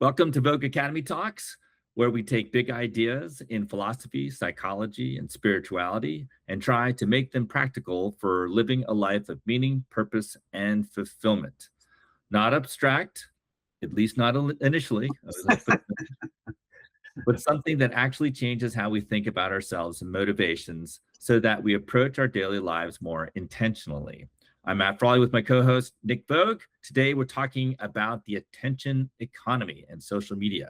Welcome to Vogue Academy Talks, where we take big ideas in philosophy, psychology, and spirituality and try to make them practical for living a life of meaning, purpose, and fulfillment. Not abstract, at least not initially, but something that actually changes how we think about ourselves and motivations so that we approach our daily lives more intentionally. I'm Matt Frawley with my co-host, Nick Vogue. Today, we're talking about the attention economy and social media.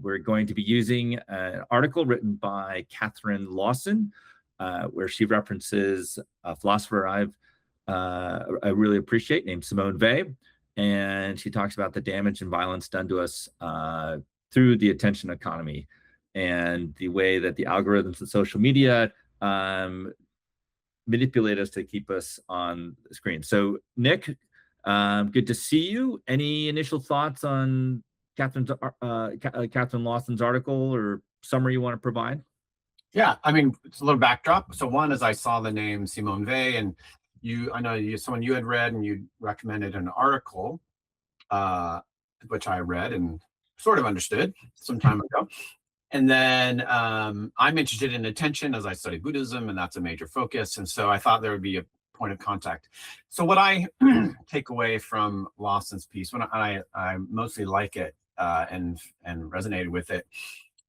We're going to be using an article written by Catherine Lawson, where she references a philosopher I really appreciate named Simone Weil. And she talks about the damage and violence done to us through the attention economy and the way that the algorithms of social media manipulate us to keep us on the screen. So, Nick, good to see you. Any initial thoughts on Catherine Lawson's article or summary you want to provide? Yeah, I mean, it's a little backdrop. So one is I saw the name Simone Weil, and I know someone you had read, and you recommended an article, which I read and sort of understood some time ago. And then I'm interested in attention as I study Buddhism, and that's a major focus. And so I thought there would be a point of contact. So what I take away from Lawson's piece, when I mostly like it and resonated with it,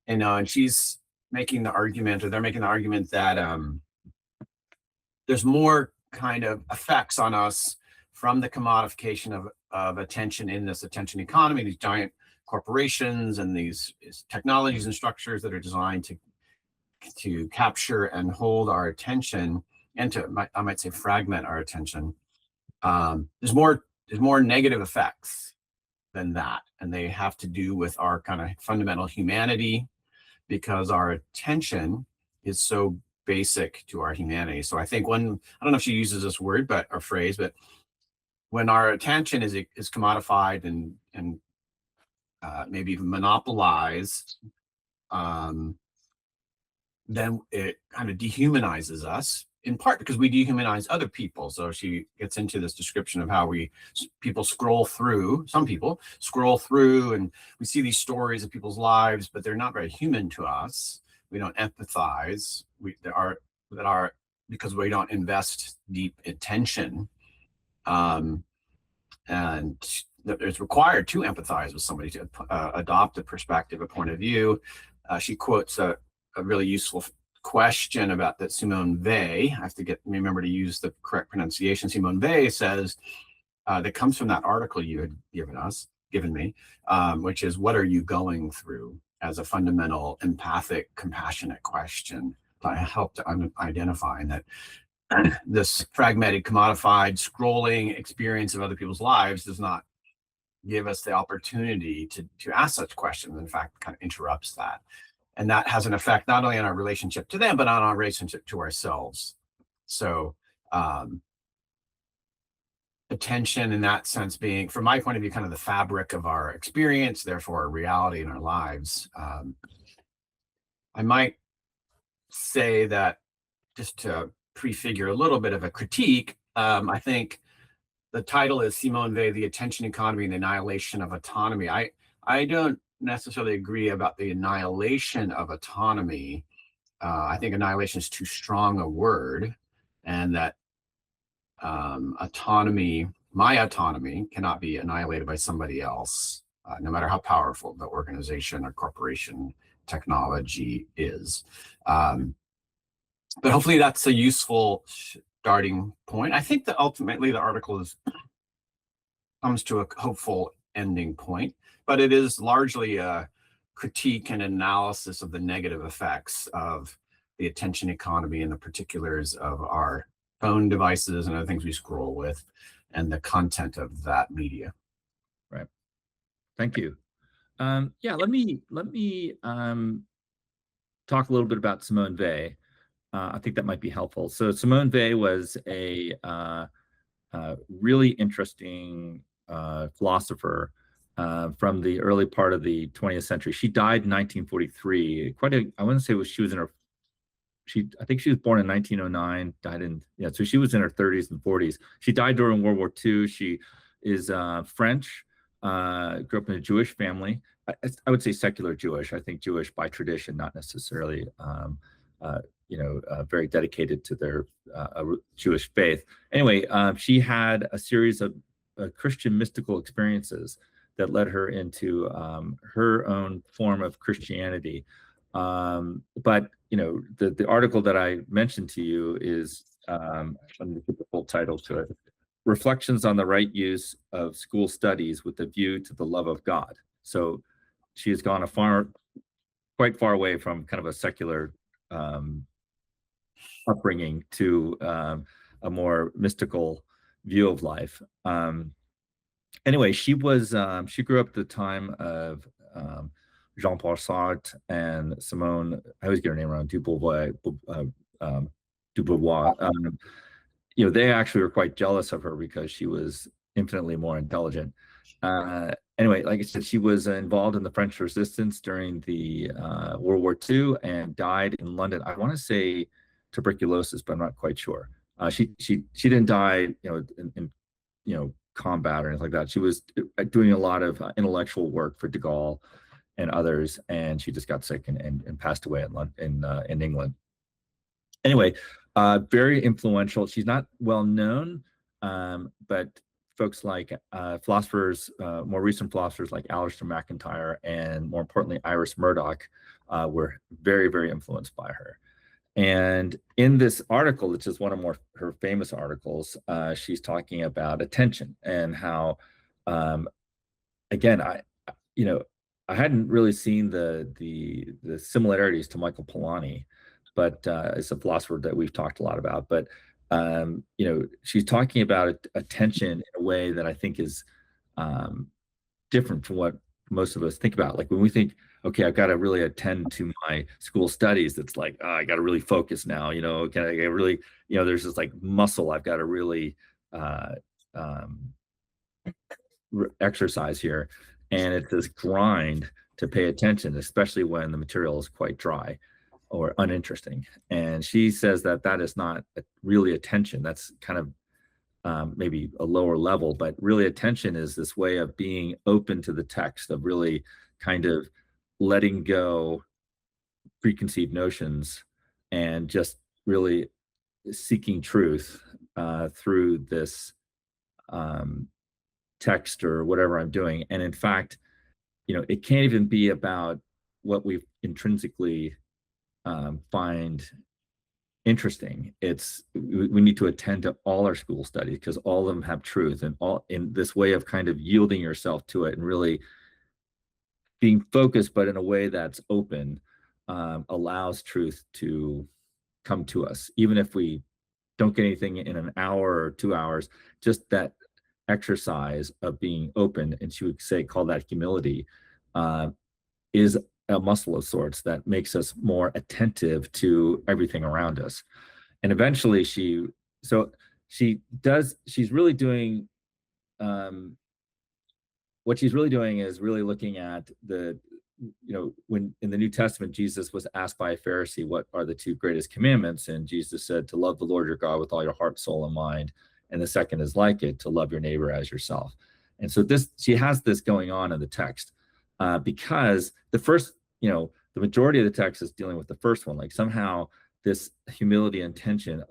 and she's making the argument, or they're making the argument that there's more kind of effects on us from the commodification of attention in this attention economy, these giant corporations and these technologies and structures that are designed to capture and hold our attention and I might say fragment our attention. There's more negative effects than that, and they have to do with our kind of fundamental humanity, because our attention is so basic to our humanity. So I think I don't know if she uses this word or phrase, but when our attention is commodified and maybe even monopolized, then it kind of dehumanizes us, in part because we dehumanize other people. So she gets into this description of how some people scroll through, and we see these stories of people's lives, but they're not very human to us. We don't empathize. Because we don't invest deep attention, and it's required to empathize with somebody, to adopt a perspective, a point of view. She quotes a really useful question about that Simone Weil. I have to remember to use the correct pronunciation. Simone Weil says, that comes from that article you had given me, which is, what are you going through, as a fundamental empathic, compassionate question. I helped identify that this fragmented, commodified, scrolling experience of other people's lives does not give us the opportunity to ask such questions. In fact, kind of interrupts that. And that has an effect not only on our relationship to them, but on our relationship to ourselves. So attention, in that sense, being, from my point of view, kind of the fabric of our experience, therefore our reality in our lives. I might say that, just to prefigure a little bit of a critique, I think the title is Simone Weil, The Attention Economy and the Annihilation of Autonomy. I don't necessarily agree about the annihilation of autonomy. I think annihilation is too strong a word, and that my autonomy cannot be annihilated by somebody else, no matter how powerful the organization or corporation technology is. But hopefully that's a useful starting point. I think that ultimately the article comes to a hopeful ending point, but it is largely a critique and analysis of the negative effects of the attention economy and the particulars of our phone devices and other things we scroll with, and the content of that media. Right. Thank you. Yeah, let me talk a little bit about Simone Weil. I think that might be helpful. So Simone Weil was a really interesting philosopher from the early part of the 20th century. She died in 1943. I wouldn't say she was in her I think she was born in 1909, so she was in her 30s and 40s. She died during World War II. She is French, grew up in a Jewish family. I would say secular Jewish. I think Jewish by tradition, not necessarily, very dedicated to their Jewish faith. Anyway, she had a series of Christian mystical experiences that led her into her own form of Christianity. But the article that I mentioned to you is, let me put the full title to it: Reflections on the Right Use of School Studies with a View to the Love of God. So she has gone quite far away from kind of a secular upbringing to a more mystical view of life. Anyway, she grew up at the time of Jean-Paul Sartre and Simone, I always get her name wrong, Dubois. They actually were quite jealous of her because she was infinitely more intelligent. Anyway, like I said, she was involved in the French Resistance during the World War II and died in London. I want to say tuberculosis, but I'm not quite sure. She didn't die, in combat or anything like that. She was doing a lot of intellectual work for de Gaulle and others, and she just got sick and passed away in England. Anyway, very influential. She's not well known, but folks like philosophers, more recent philosophers like Alasdair MacIntyre, and more importantly, Iris Murdoch, were very, very influenced by her. And in this article, which is one of her famous articles, she's talking about attention and how, again, I hadn't really seen the similarities to Michael Polanyi, but it's a philosopher that we've talked a lot about. But she's talking about attention in a way that I think is different from what most of us think about. Like when we think, okay, I've got to really attend to my school studies, it's like, oh, I got to really focus now. I really, there's this like muscle I've got to really exercise here, and it's this grind to pay attention, especially when the material is quite dry or uninteresting. And she says that is not really attention. That's kind of maybe a lower level, but really attention is this way of being open to the text, of really kind of letting go preconceived notions and just really seeking truth through this text or whatever I'm doing. And in fact, it can't even be about what we intrinsically find interesting. We need to attend to all our school studies because all of them have truth, and all in this way of kind of yielding yourself to it and really being focused, but in a way that's open, allows truth to come to us, even if we don't get anything in an hour or 2 hours. Just that exercise of being open, and she would call that humility, is a muscle of sorts that makes us more attentive to everything around us. And eventually she's really doing, what she's really doing is really looking at when in the New Testament, Jesus was asked by a Pharisee, what are the two greatest commandments? And Jesus said, to love the Lord your God with all your heart, soul, and mind. And the second is like it, to love your neighbor as yourself. And so she has this going on in the text, because the first, the majority of the text is dealing with the first one. Like somehow this humility and tension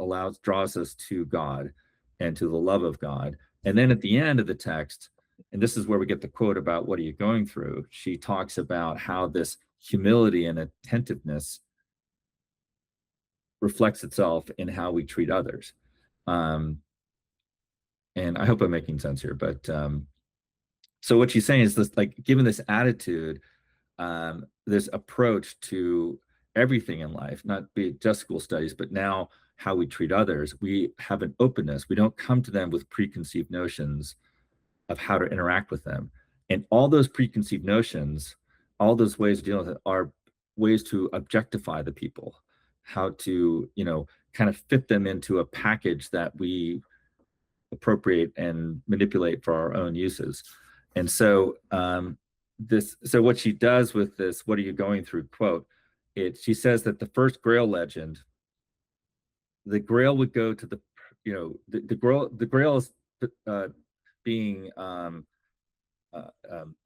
draws us to God and to the love of God. And then at the end of the text, and this is where we get the quote about what are you going through, she talks about how this humility and attentiveness reflects itself in how we treat others. And I hope I'm making sense here, but so what she's saying is this, like, given this attitude, this approach to everything in life, not be just school studies, but now how we treat others, we have an openness. We don't come to them with preconceived notions of how to interact with them. And all those preconceived notions, all those ways of dealing with it, are ways to objectify the people, how to, kind of fit them into a package that we appropriate and manipulate for our own uses. And so so what she does with this, what are you going through quote, she says that the first Grail legend, the Grail would go to the Grail is being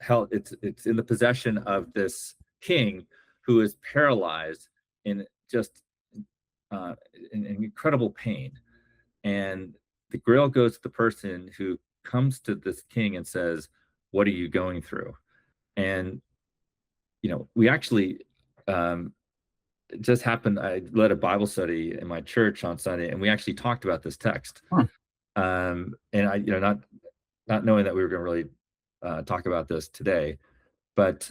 held, it's in the possession of this king who is paralyzed in just in incredible pain. And the grail goes to the person who comes to this king and says, what are you going through? And we actually it just happened, I led a Bible study in my church on Sunday, and we actually talked about this text. And I, not knowing that we were going to really talk about this today, but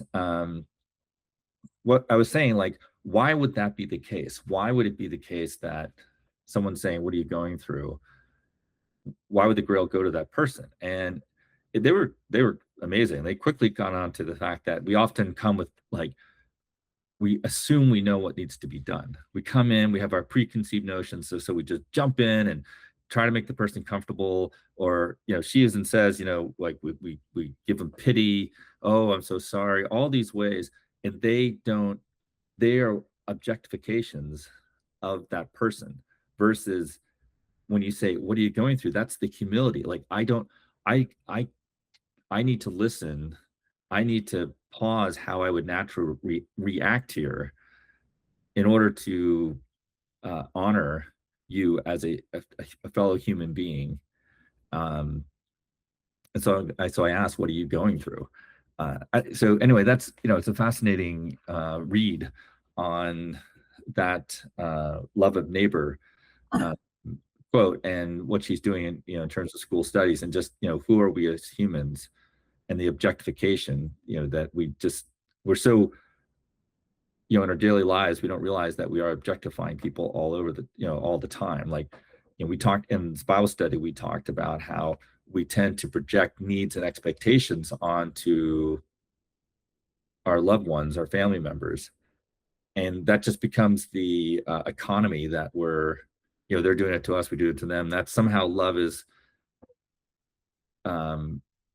what I was saying, like, why would that be the case? Why would it be the case that someone's saying, what are you going through? Why would the grail go to that person? And they were amazing. They quickly got on to the fact that we often come with, like, we assume we know what needs to be done. We come in, we have our preconceived notions, so we just jump in and try to make the person comfortable. Or she is and says, like, we give them pity. Oh, I'm so sorry. All these ways, and they are objectifications of that person. Versus when you say, what are you going through? That's the humility. Like, I need to listen. I need to pause how I would naturally react here in order to honor you as a fellow human being. And so I asked, what are you going through? So anyway, that's, it's a fascinating read on that love of neighbor quote, and what she's doing in terms of school studies, and just, who are we as humans, and the objectification, that we're so, in our daily lives, we don't realize that we are objectifying people all over all the time. Like, we talked in this Bible study, we talked about how we tend to project needs and expectations onto our loved ones, our family members. And that just becomes the economy that they're doing it to us, we do it to them. That somehow love is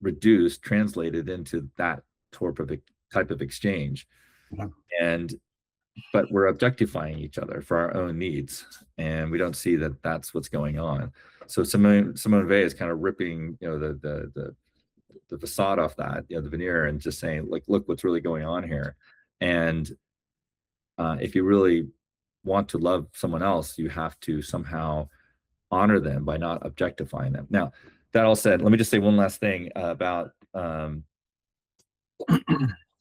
reduced, translated into that type of exchange. Yeah. But we're objectifying each other for our own needs, and we don't see that that's what's going on. So Simone Weil is kind of ripping, the facade off that, the veneer, and just saying, like, look what's really going on here. And if you really want to love someone else, you have to somehow honor them by not objectifying them. Now, that all said, let me just say one last thing about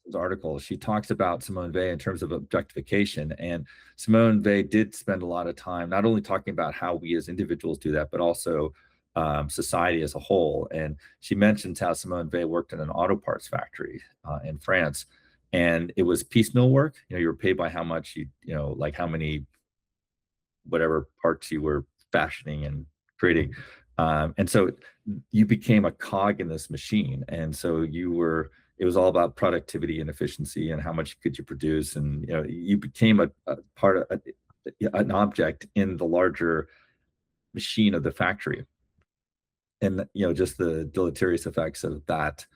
this article. She talks about Simone Weil in terms of objectification, and Simone Weil did spend a lot of time not only talking about how we as individuals do that, but also society as a whole. And she mentions how Simone Weil worked in an auto parts factory in France, and it was piecemeal work. You were paid by how much like how many whatever parts you were fashioning and creating. And so you became a cog in this machine. And so it was all about productivity and efficiency and how much could you produce. And, you became a part of an object in the larger machine of the factory. And, just the deleterious effects of that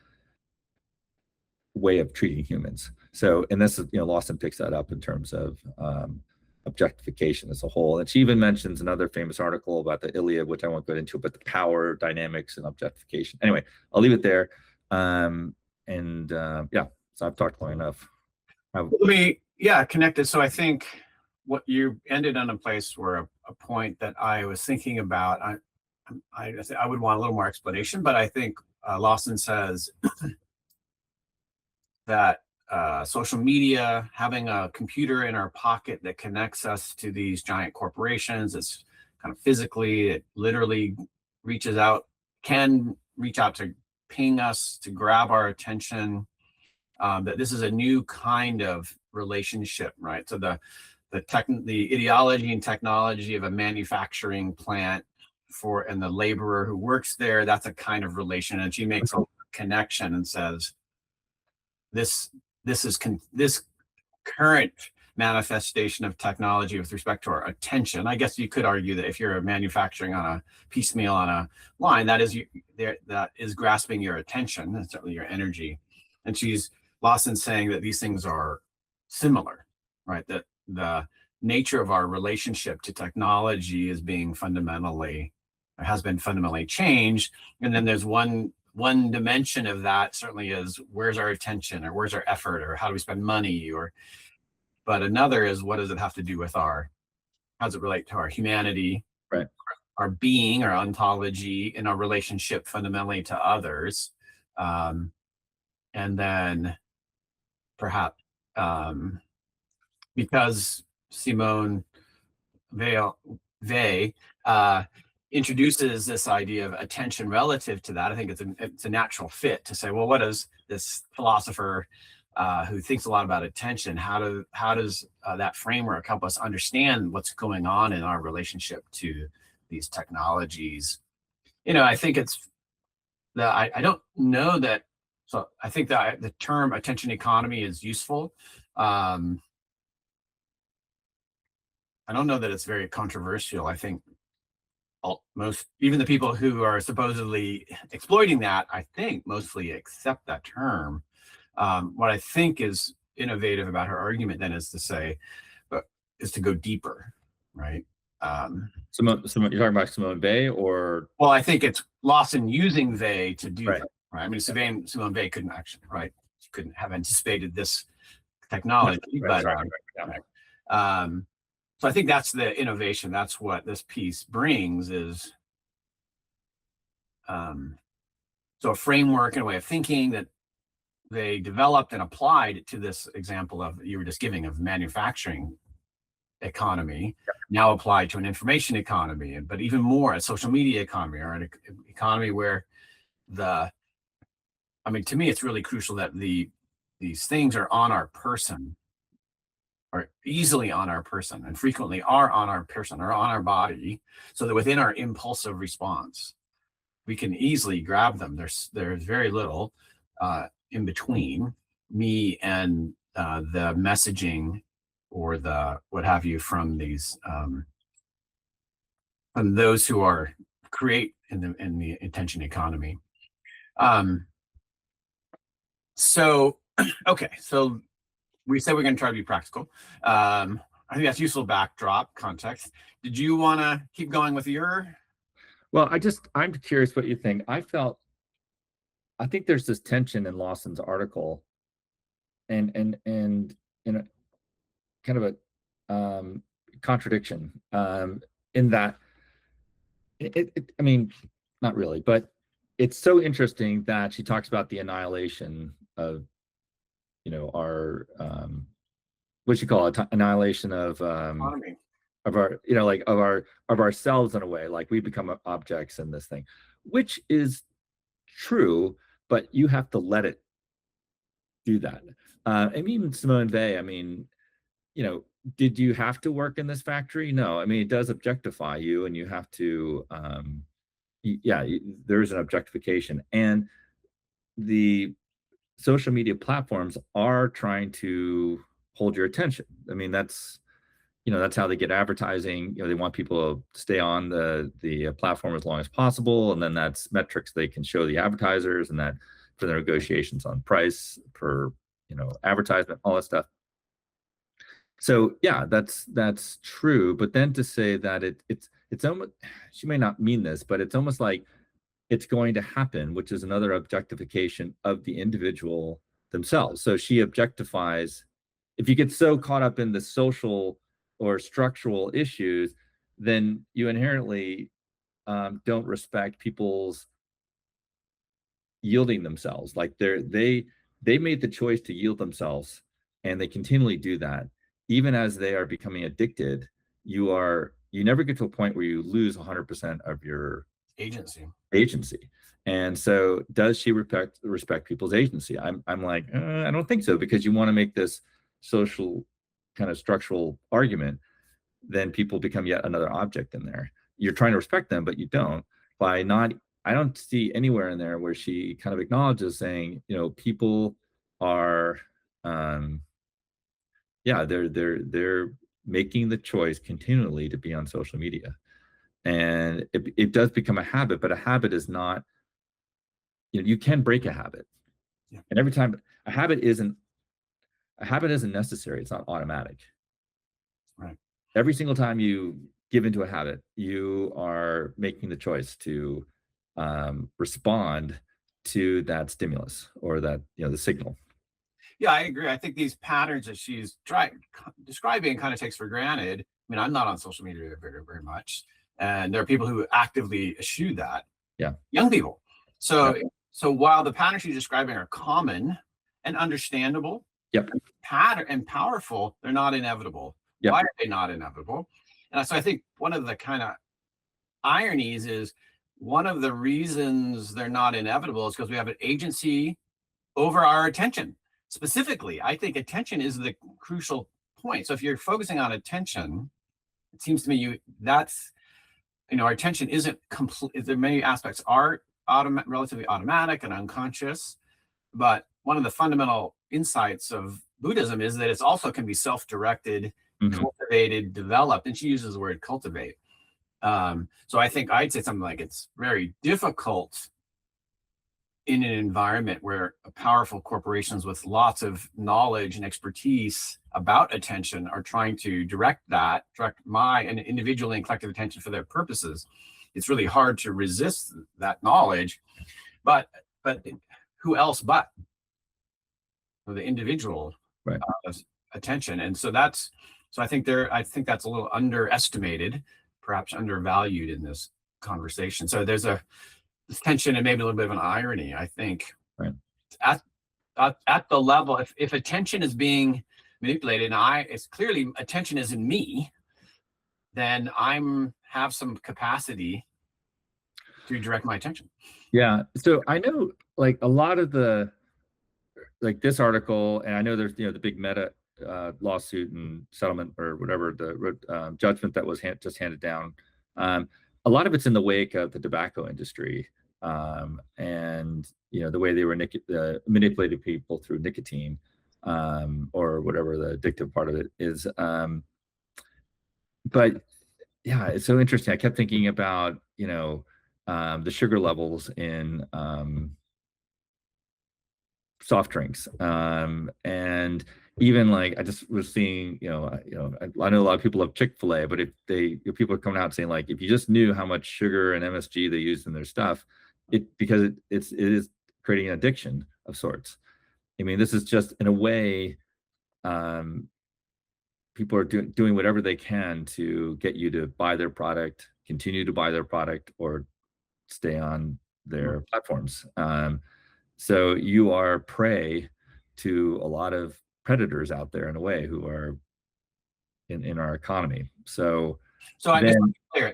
way of treating humans. So, and this is, Lawson picks that up in terms of objectification as a whole. And she even mentions another famous article about the Iliad, which I won't go into, but the power dynamics and objectification. Anyway, I'll leave it there. Yeah, so I've talked long enough. Let me, connect it. So I think what you ended on a place where a point that I was thinking about, I would want a little more explanation, but I think Lawson says that social media, having a computer in our pocket that connects us to these giant corporations, it's kind of physically, it literally can reach out to ping us, to grab our attention, that this is a new kind of relationship, right? So the ideology and technology of a manufacturing plant and the laborer who works there, that's a kind of relation. And she makes a connection and says, this current manifestation of technology with respect to our attention. I guess you could argue that if you're manufacturing on a piecemeal on a line, that is grasping your attention, and certainly your energy. And Lawson's saying that these things are similar, right? That the nature of our relationship to technology has been fundamentally changed. And then there's one one dimension of that certainly is where's our attention, or where's our effort, or how do we spend money, but another is what does it have to do with how does it relate to our humanity, Right. our being, our ontology, and our relationship fundamentally to others. And then perhaps because Simone Weil introduces this idea of attention relative to that, I think it's a natural fit to say, well, what does this philosopher who thinks a lot about attention, how does that framework help us understand what's going on in our relationship to these technologies? I think it's that I don't know that. So I think that the term attention economy is useful. I don't know that it's very controversial. I think even the people who are supposedly exploiting that, I think mostly accept that term. What I think is innovative about her argument then is to go deeper, right? Simone, you're talking about Simone Weil, or? Well, I think it's Lawson using they to do Right. that, right? I mean, Simone Weil couldn't actually, right? She couldn't have anticipated this technology, Right, but so I think that's the innovation. That's what this piece brings is so a framework and a way of thinking that they developed and applied to this example of you were just giving of manufacturing economy, now applied to an information economy, but even more a social media economy, or an economy where to me, it's really crucial that these things are on our person, or easily on our person, and frequently are on our person or on our body, so that within our impulsive response, we can easily grab them. There's very little in between me and the messaging or the what have you from these from those who are create in the attention economy. So okay, so we said we're going to try to be practical. I think that's useful backdrop context. Did you want to keep going with your? Well, I'm curious what you think. I think there's this tension in Lawson's article, and in a kind of a contradiction, in that I mean, not really, but it's so interesting that she talks about the annihilation of, our what you call it, annihilation of Autonomy. of our, like of ourselves, in a way, like we become objects in this thing, which is true, but you have to let it do that. And even Simone Weil, I mean, did you have to work in this factory? No. I mean, it does objectify you, and you have to, there's an objectification. And the social media platforms are trying to hold your attention. I mean, that's how they get advertising. They want people to stay on the platform as long as possible, and then that's metrics they can show the advertisers, and that for their negotiations on price per advertisement, all that stuff. So yeah, that's true. But then to say that it's almost, she may not mean this, but it's almost like it's going to happen, which is another objectification of the individual themselves. So she objectifies. If you get so caught up in the social or structural issues, then you inherently don't respect people's yielding themselves. Like they made the choice to yield themselves, and they continually do that. Even as they are becoming addicted, you never get to a point where you lose 100% of your agency. And so does she respect people's agency? I'm like, I don't think so, because you want to make this social kind of structural argument, then people become yet another object in there. You're trying to respect them, but you don't. I don't see anywhere in there where she kind of acknowledges saying, people are they're making the choice continually to be on social media. And it does become a habit, but a habit is not, you can break a habit. Yeah. And every time a habit isn't necessary, it's not automatic. Right. Every single time you give into a habit, you are making the choice to respond to that stimulus or that, the signal. Yeah, I agree. I think these patterns that she's describing kind of takes for granted. I mean, I'm not on social media very, very much, and there are people who actively eschew that. Yeah. Young people. So, Yep. so while the patterns she's describing are common and understandable, Yep. pattern and powerful, they're not inevitable. Yep. Why are they not inevitable? And so I think one of the kind of ironies is one of the reasons they're not inevitable is because we have an agency over our attention. Specifically, I think attention is the crucial point. So if you're focusing on attention, it seems to me our attention isn't complete. There are many aspects are relatively automatic and unconscious, but one of the fundamental insights of Buddhism is that it also can be self-directed, cultivated, developed, and she uses the word cultivate. So I think I'd say something like it's very difficult in an environment where powerful corporations with lots of knowledge and expertise about attention are trying to direct my and individual and collective attention for their purposes. It's really hard to resist that knowledge, but who else but the individual attention? And so I think that's a little underestimated, perhaps undervalued in this conversation. So there's a tension and maybe a little bit of an irony, I think, at the level, if attention is being manipulated and it's clearly attention is in me, then have some capacity to direct my attention. Yeah. So I know like a lot of like this article, and I know there's, the big Meta lawsuit and settlement or whatever, the judgment that was just handed down. A lot of it's in the wake of the tobacco industry. And the way they were manipulating people through nicotine, or whatever the addictive part of it is. But yeah, it's so interesting. I kept thinking about the sugar levels in soft drinks, and even like I just was seeing, I know a lot of people love Chick-fil-A, but if people are coming out saying like, if you just knew how much sugar and MSG they use in their stuff, because it is creating an addiction of sorts. I mean, this is just in a way, people are doing whatever they can to get you to buy their product, continue to buy their product, or stay on their platforms. So you are prey to a lot of predators out there in a way who are in our economy. So I just want to be clear,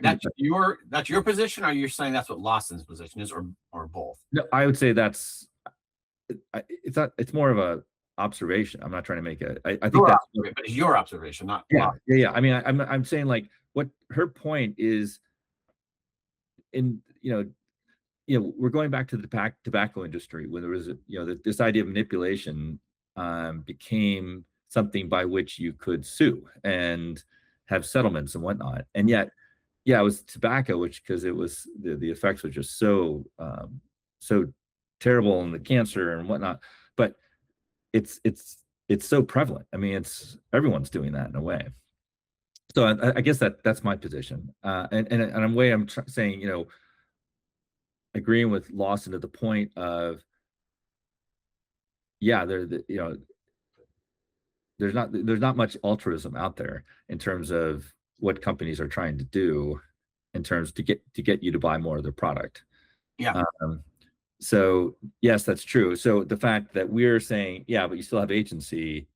that's your position, or you're saying that's what Lawson's position is, or both? No, I would say it's more of a observation. I'm not trying to make I think but it's your observation, not yeah. I mean, I'm saying like what her point is in we're going back to the tobacco industry when there was this idea of manipulation became something by which you could sue and have settlements and whatnot. And yet, it was tobacco, because it was the effects were just so terrible, and the cancer and whatnot. But it's so prevalent. I mean, everyone's doing that in a way. So I guess that's my position. And in a way, I'm saying, agreeing with Lawson to the point of, there's not much altruism out there in terms of what companies are trying to do in terms to get you to buy more of their product. Yeah. So yes, that's true. So the fact that we're saying, but you still have agency,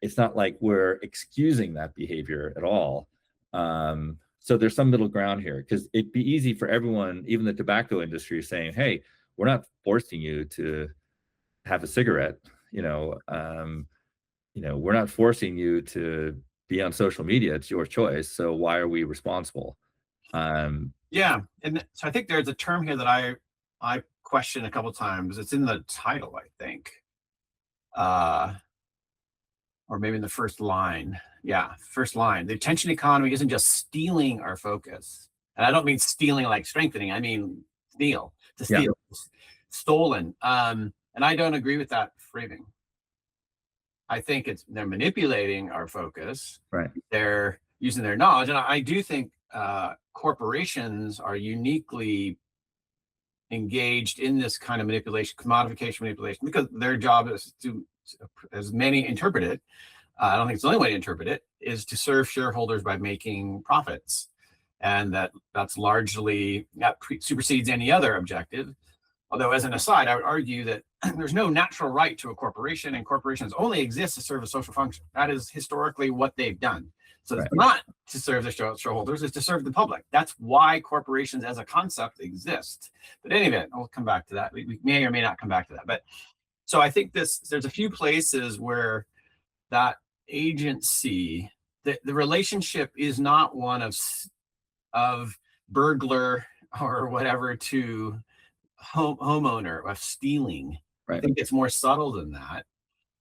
it's not like we're excusing that behavior at all. So there's some middle ground here, because it'd be easy for everyone, even the tobacco industry, saying, hey, we're not forcing you to have a cigarette. We're not forcing you to be on social media. It's your choice. So why are we responsible? Yeah. And so I think there's a term here that I questioned a couple of times. It's in the title, I think. Or maybe in the first line. Yeah, first line. The attention economy isn't just stealing our focus. And I don't mean stealing like strengthening. I mean steal, stolen. And I don't agree with that framing. I think they're manipulating our focus. Right. They're using their knowledge. And I do think corporations are uniquely engaged in this kind of manipulation, commodification manipulation, because their job is to, as many interpret it, I don't think it's the only way to interpret it, is to serve shareholders by making profits. And that's largely, that supersedes any other objective. Although, as an aside, I would argue that there's no natural right to a corporation, and corporations only exist to serve a social function. That is historically what they've done. So it's not to serve the shareholders, it's to serve the public. That's why corporations as a concept exist. But anyway, I'll come back to that. We may or may not come back to that. But so I think there's a few places where that agency, the relationship is not one of burglar or whatever to homeowner, of stealing. I think it's more subtle than that.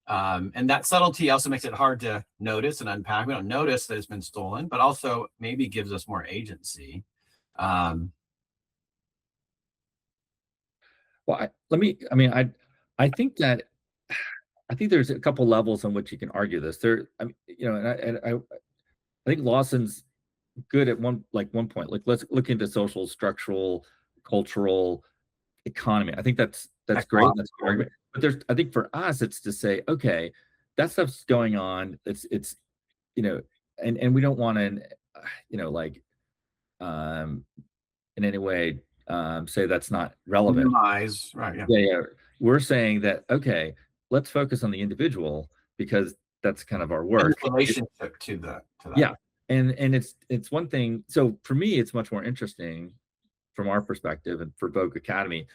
And that subtlety also makes it hard to notice and unpack. We don't notice that it's been stolen, but also maybe gives us more agency. Well, I think there's a couple levels on which you can argue this. I think Lawson's good at one point. Like, let's look into social, structural, cultural, economy. I think that's great. That's the argument. But I think for us, it's to say, okay, that stuff's going on. It's and we don't want to, in any way say that's not relevant. Minimize, right? Yeah. We're saying that, okay, let's focus on the individual, because that's kind of our work. And relationship to that. Yeah, and it's one thing. So for me, it's much more interesting from our perspective and for Vogue Academy.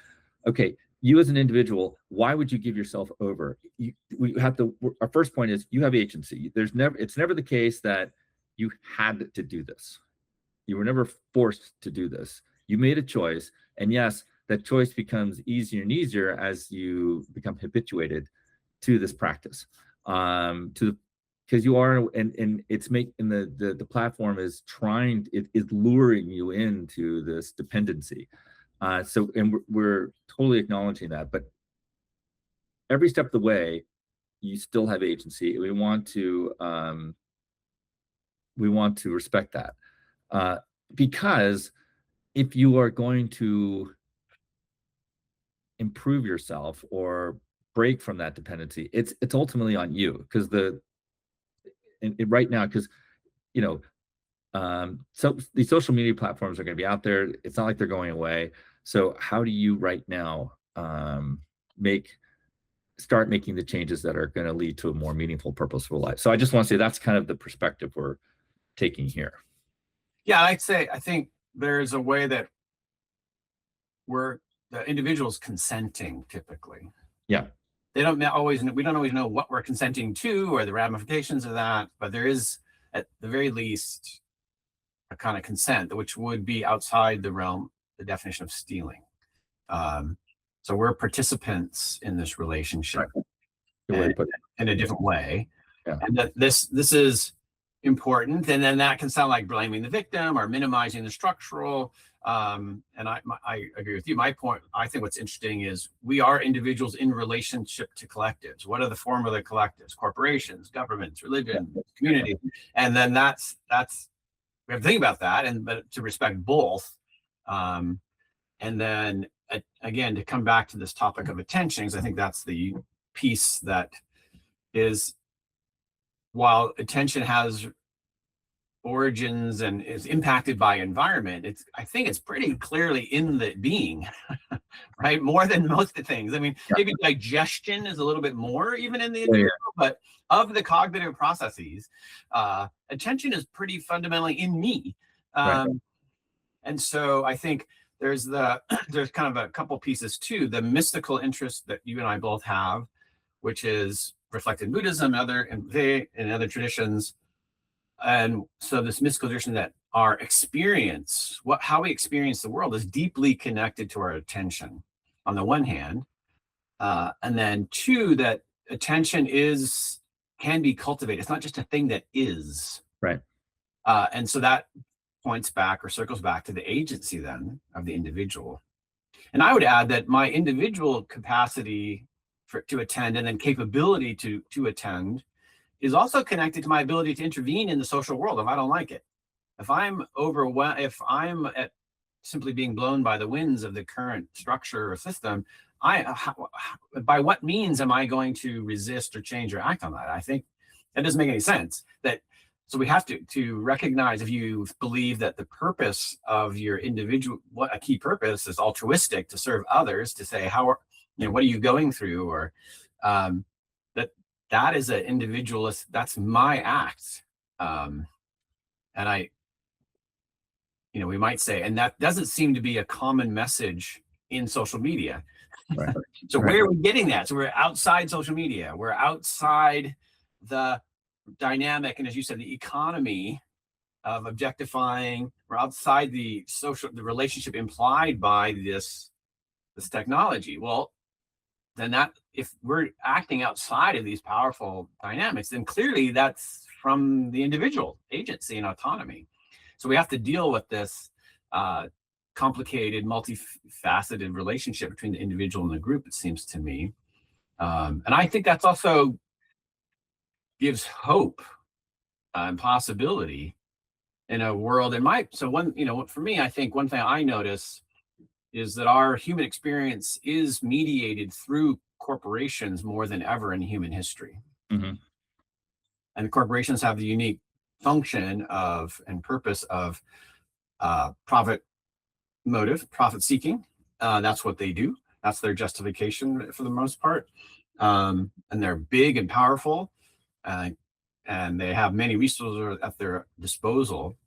Okay, you as an individual, why would you give yourself over? Our first point is you have agency. It's never the case that you had to do this. You were never forced to do this. You made a choice, and yes, that choice becomes easier and easier as you become habituated to this practice. Because you are, and it's making the platform is luring you into this dependency. And we're totally acknowledging that, but every step of the way, you still have agency. We want to respect that, because if you are going to improve yourself or break from that dependency, it's ultimately on you. Because right now, so these social media platforms are going to be out there. It's not like they're going away. So how do you right now start making the changes that are going to lead to a more meaningful, purposeful life? So I just want to say that's kind of the perspective we're taking here. Yeah, I think there's a way that the individual's consenting typically. Yeah. We don't always know what we're consenting to or the ramifications of that, but there is at the very least a kind of consent which would be outside the definition of stealing. So we're participants in this relationship in a different way. Yeah. And that this is important. And then that can sound like blaming the victim or minimizing the structural. And I agree with you. My point, I think what's interesting is we are individuals in relationship to collectives. What are the form of the collectives? Corporations, governments, religion, community. And then that's we have to think about that, but to respect both. And then again, to come back to this topic of attention, because I think that's the piece that is, while attention has origins and is impacted by environment, I think it's pretty clearly in the being, right? More than most of the things. I mean, maybe digestion is a little bit more even in the individual, but of the cognitive processes, attention is pretty fundamentally in me. And so I think there's kind of a couple pieces too. The mystical interest that you and I both have, which is reflected in Buddhism and other traditions. And so this mystical tradition that our experience, how we experience the world, is deeply connected to our attention on the one hand. And then two, that attention can be cultivated. It's not just a thing that is. Right. And so that points back or circles back to the agency then of the individual. And I would add that my individual capacity to attend and then capability to attend is also connected to my ability to intervene in the social world if I don't like it. If I'm overwhelmed, if I'm at simply being blown by the winds of the current structure or system, by what means am I going to resist or change or act on that? I think that doesn't make any sense. So we have to recognize, if you believe that the purpose of your individual, what a key purpose is altruistic, to serve others, to say, what are you going through, or that is an individualist, that's my act. And we might say, and that doesn't seem to be a common message in social media. Right. So where are we getting that? So we're outside social media. We're outside the dynamic, and as you said, the economy of objectifying. We're outside the relationship implied by this technology. Well, then if we're acting outside of these powerful dynamics, then clearly that's from the individual agency and autonomy. So we have to deal with this complicated, multifaceted relationship between the individual and the group, it seems to me. And I think that's also gives hope and possibility in a world. For me, I think one thing I notice is that our human experience is mediated through corporations more than ever in human history. Mm-hmm. And corporations have the unique function and purpose of profit seeking. That's what they do. That's their justification for the most part. And they're big and powerful, and they have many resources at their disposal.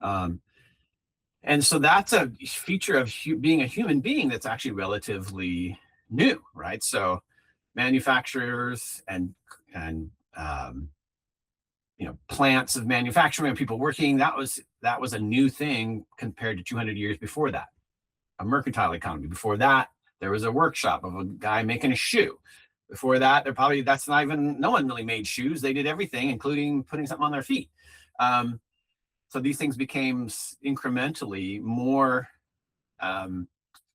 And so that's a feature of being a human being that's actually relatively new, right? So manufacturers and plants of manufacturing, people working, that was a new thing compared to 200 years before that. A mercantile economy. Before that, there was a workshop of a guy making a shoe. Before that, no one really made shoes. They did everything, including putting something on their feet. So these things became incrementally more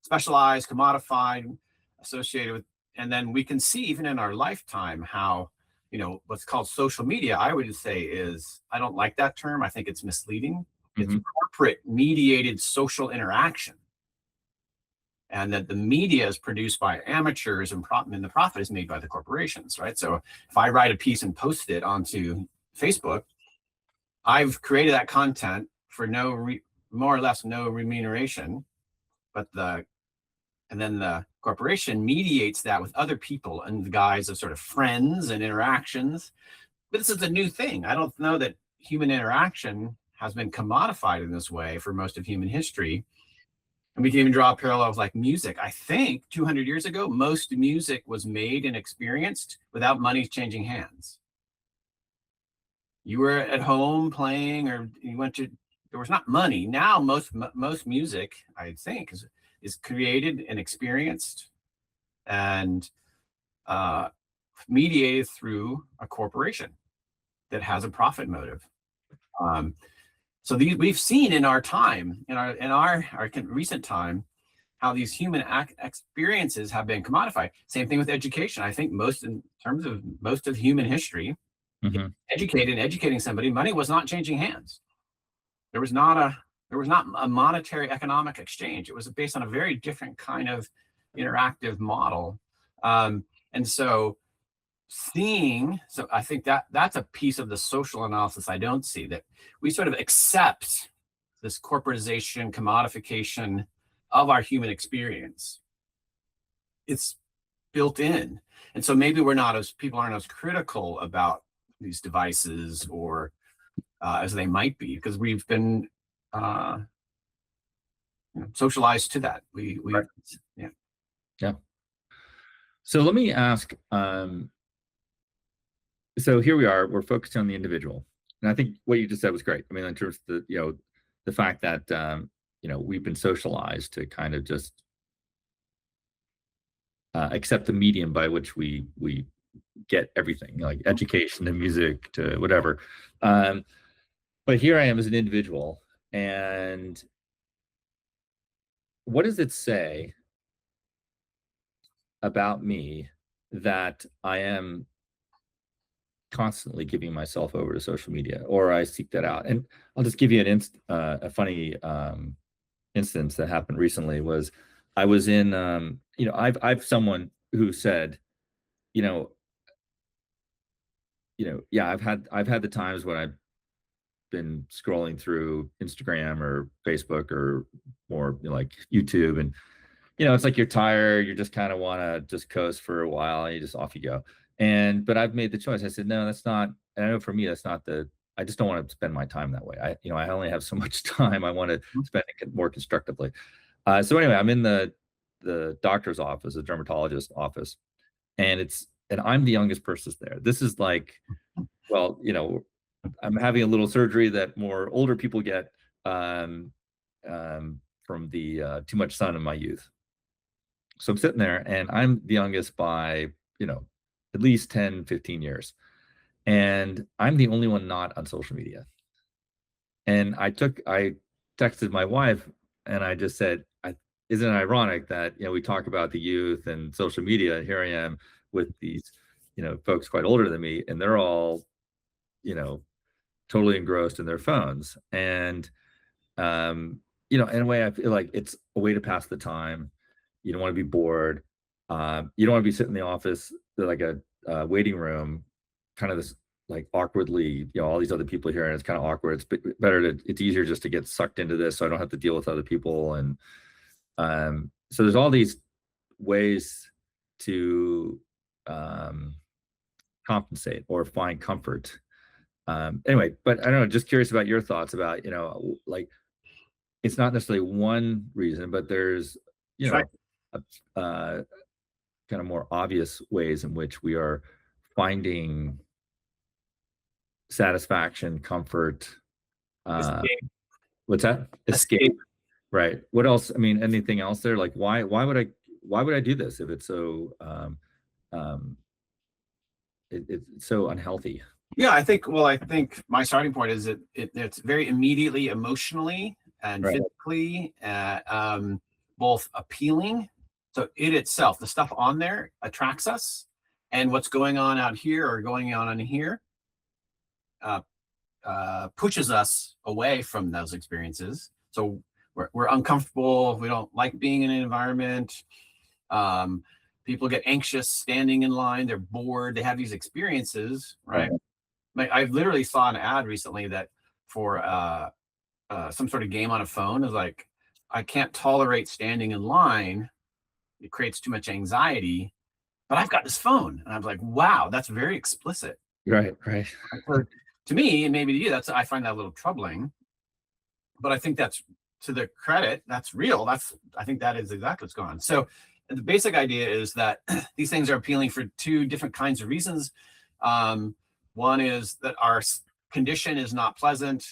specialized, commodified, associated with, and then we can see even in our lifetime how, what's called social media, I would say I don't like that term. I think it's misleading. Mm-hmm. It's corporate mediated social interaction. And that the media is produced by amateurs and the profit is made by the corporations, right? So if I write a piece and post it onto Facebook, I've created that content for more or less no remuneration, and then the corporation mediates that with other people in the guise of sort of friends and interactions. But this is a new thing. I don't know that human interaction has been commodified in this way for most of human history. And we can even draw a parallel of like music. I think 200 years ago, most music was made and experienced without money changing hands. You were at home playing, or there was not money. Now most music, I think, is created and experienced and mediated through a corporation that has a profit motive. So we've seen in our time, in our recent time, how these human experiences have been commodified. Same thing with education. I think in terms of most of human history, mm-hmm. Educating somebody, money was not changing hands. There was not a monetary economic exchange. It was based on a very different kind of interactive model. And so I think that's a piece of the social analysis I don't see, that we sort of accept this corporatization, commodification of our human experience. It's built in. And so maybe people aren't as critical about these devices or as they might be, because we've been socialized to that. Right. Yeah. So let me ask, so here we are, we're focusing on the individual. And I think what you just said was great. I mean, in terms of the fact that, we've been socialized to kind of just accept the medium by which we get everything, like education to music to whatever. But here I am as an individual, and what does it say about me that I am constantly giving myself over to social media, or I seek that out? And I'll just give you a funny instance that happened recently was I was in, I've someone who said, you know, yeah, I've had the times when I've been scrolling through Instagram or Facebook or more like YouTube, and it's like you're tired, you just kind of want to just coast for a while, and you just off you go. But I've made the choice. I said, no, that's not. And I know for me, that's not the. I just don't want to spend my time that way. I only have so much time. I want to spend it more constructively. So anyway, I'm in the doctor's office, the dermatologist office, and I'm the youngest person there. This is like, well, I'm having a little surgery that more older people get, from the too much sun in my youth. So I'm sitting there and I'm the youngest by, at least 10, 15 years. And I'm the only one not on social media. And I texted my wife and I just said, isn't it ironic that, we talk about the youth and social media, and here I am with these, folks quite older than me, and they're all, totally engrossed in their phones. And, in a way, I feel like it's a way to pass the time. You don't want to be bored. You don't want to be sitting in the office, like a waiting room, kind of this like awkwardly, all these other people here, and it's kind of awkward. It's easier just to get sucked into this, so I don't have to deal with other people. And so there's all these ways to compensate or find comfort. Anyway, but I don't know, just curious about your thoughts about, like, it's not necessarily one reason, but there's, Sure. kind of more obvious ways in which we are finding satisfaction, comfort. Escape. What's that? Escape. Right. What else? I mean, anything else there? Like, why would I do this if it's so it's so unhealthy? Yeah, I think my starting point is it's very immediately emotionally and Right. physically both appealing. So it itself, the stuff on there attracts us, and what's going on out here or going on in here pushes us away from those experiences. So we're uncomfortable. We don't like being in an environment. People get anxious standing in line. They're bored. They have these experiences, right? I literally saw an ad recently that for some sort of game on a phone is like, I can't tolerate standing in line. It creates too much anxiety, but I've got this phone. And I was like, wow, that's very explicit. Right. So to me, and maybe to you, I find that a little troubling, but I think that's, to the credit, that's real. I think that is exactly what's going on. So the basic idea is that these things are appealing for two different kinds of reasons. One is that our condition is not pleasant,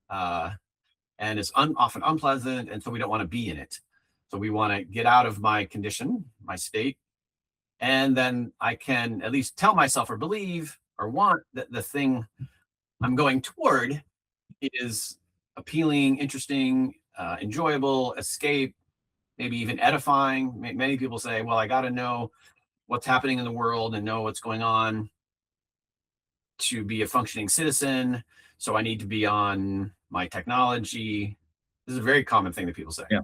and is often unpleasant, and so we don't want to be in it. So we want to get out of my condition, my state, and then I can at least tell myself or believe or want that the thing I'm going toward is appealing, interesting, enjoyable, escape, maybe even edifying. Many people say, well, I got to know what's happening in the world and know what's going on to be a functioning citizen. So I need to be on my technology. This is a very common thing that people say. Yeah.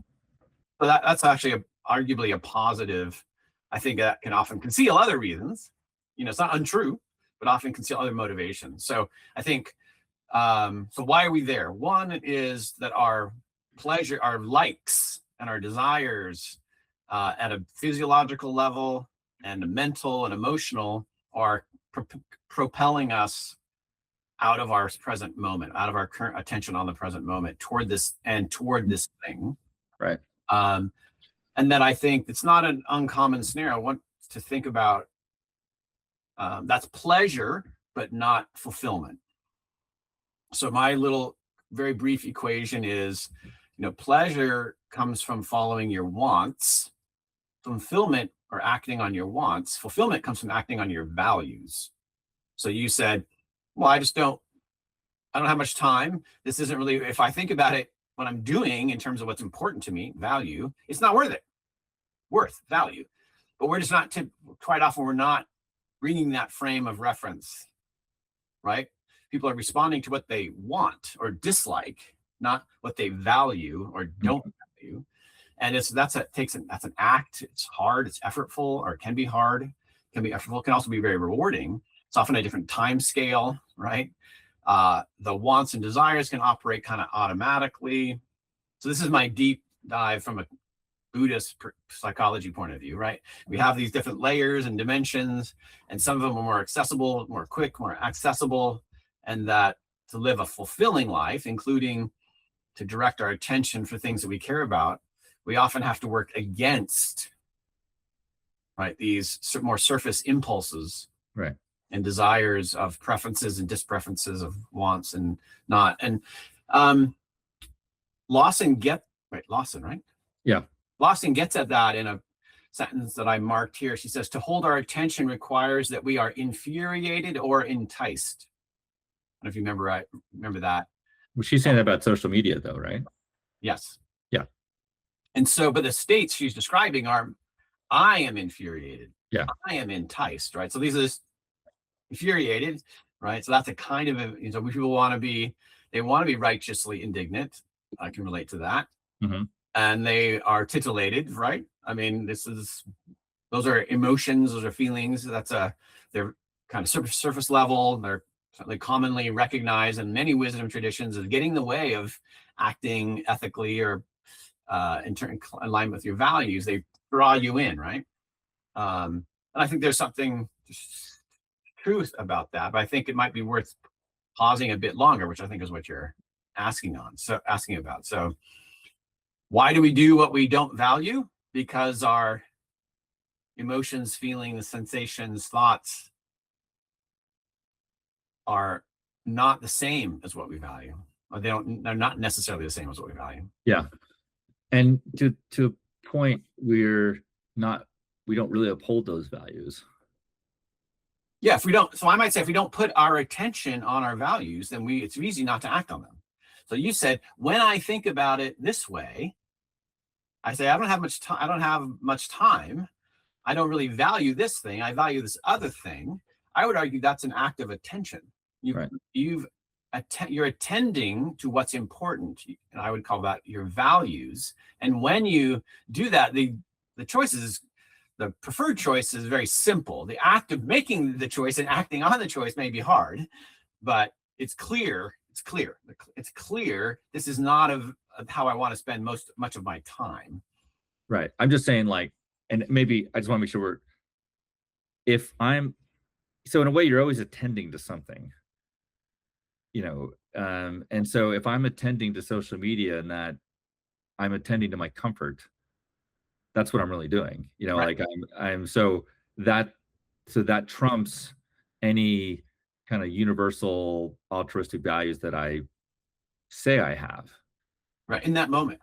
So that's actually arguably a positive. I think that can often conceal other reasons. It's not untrue, but often conceal other motivations. So I think, so why are we there? One is that our pleasure, our likes and our desires at a physiological level and a mental and emotional are propelling us out of our present moment, out of our current attention on the present moment toward this thing. Right. And then I think it's not an uncommon scenario. I want to think about that's pleasure, but not fulfillment. So my little very brief equation is, pleasure comes from following your wants. Fulfillment or acting on your wants. Fulfillment comes from acting on your values. So you said, well, I don't have much time. This isn't really, if I think about it, what I'm doing in terms of what's important to me, value, it's not worth it. Worth, value. But we're just not, quite often, we're not bringing that frame of reference, right? People are responding to what they want or dislike, not what they value or don't value. And that's an act. It's hard, it's effortful, or it can be hard, it can be effortful, it can also be very rewarding. It's often a different time scale, right? The wants and desires can operate kind of automatically. So this is my deep dive from a Buddhist psychology point of view, right? We have these different layers and dimensions, and some of them are more accessible, more quick, more accessible, and that to live a fulfilling life, including to direct our attention for things that we care about, we often have to work against, right, these more surface impulses, right, and desires of preferences and dispreferences of wants and not. And Lawson, right? Yeah. Lawson gets at that in a sentence that I marked here. She says, to hold our attention requires that we are infuriated or enticed. I don't know if you remember that. Well, she's saying that about social media, though, right? Yes. Yeah. And so, but the states she's describing are, I am infuriated. Yeah. I am enticed, right? So these are just infuriated, right? So that's a kind of, people want to be righteously indignant. I can relate to that. Mm-hmm. And they are titillated, right? I mean, those are emotions, those are feelings. They're kind of surface level. They're certainly commonly recognized in many wisdom traditions as getting in the way of acting ethically or in line with your values. They draw you in, right? And I think there's something truth about that, but I think it might be worth pausing a bit longer, which I think is what you're asking about. So why do we do what we don't value? Because our emotions, feelings, sensations, thoughts are not the same as what we value. Or they're not necessarily the same as what we value. Yeah. And to a point, we don't really uphold those values. Yeah, so I might say if we don't put our attention on our values, then it's easy not to act on them. So you said, when I think about it this way, I say, I don't have much time. I don't really value this thing. I value this other thing. I would argue that's an act of attention. You're attending to what's important, and I would call that your values. And when you do that, the preferred choice is very simple. The act of making the choice and acting on the choice may be hard, but it's clear. It's clear. This is not of how I want to spend much of my time. Right. I'm just saying, and maybe I just want to make sure so in a way, you're always attending to something, and so if I'm attending to social media and that I'm attending to my comfort, that's what I'm really doing, right. That trumps any kind of universal altruistic values that I say I have. Right. In that moment.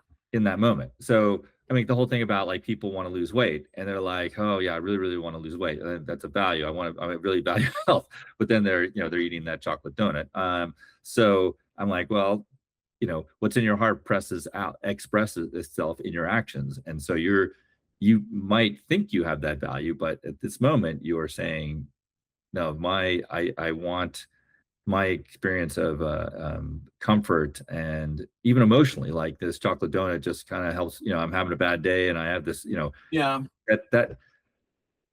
So, I mean, the whole thing about people want to lose weight and they're like, oh yeah, I really, really want to lose weight. That's a value. I really value health, but then they're eating that chocolate donut. So I'm like, well, what's in your heart expresses itself in your actions. And so you might think you have that value, but at this moment you are saying, no, I want my experience of comfort, and even emotionally, like this chocolate donut just kind of helps. I'm having a bad day and I have this, yeah, that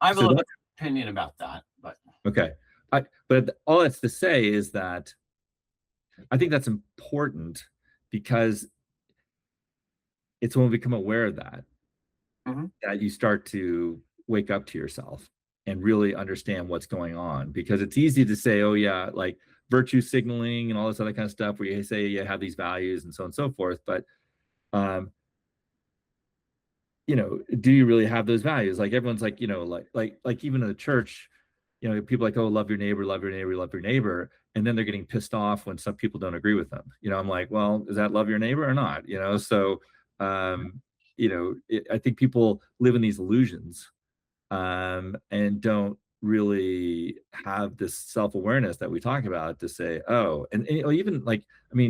I have a little opinion about that, but okay. But all that's to say is that I think that's important, because it's when we become aware of that, that you start to wake up to yourself and really understand what's going on. Because it's easy to say, oh yeah, like virtue signaling and all this other kind of stuff, where you say you have these values and so on and so forth, but do you really have those values? Like everyone's like, like even in the church, people like, oh, love your neighbor, love your neighbor, love your neighbor, and then they're getting pissed off when some people don't agree with them. I'm like, well, is that love your neighbor or not? So I think people live in these illusions, and don't really have this self-awareness that we talk about to say, oh, and even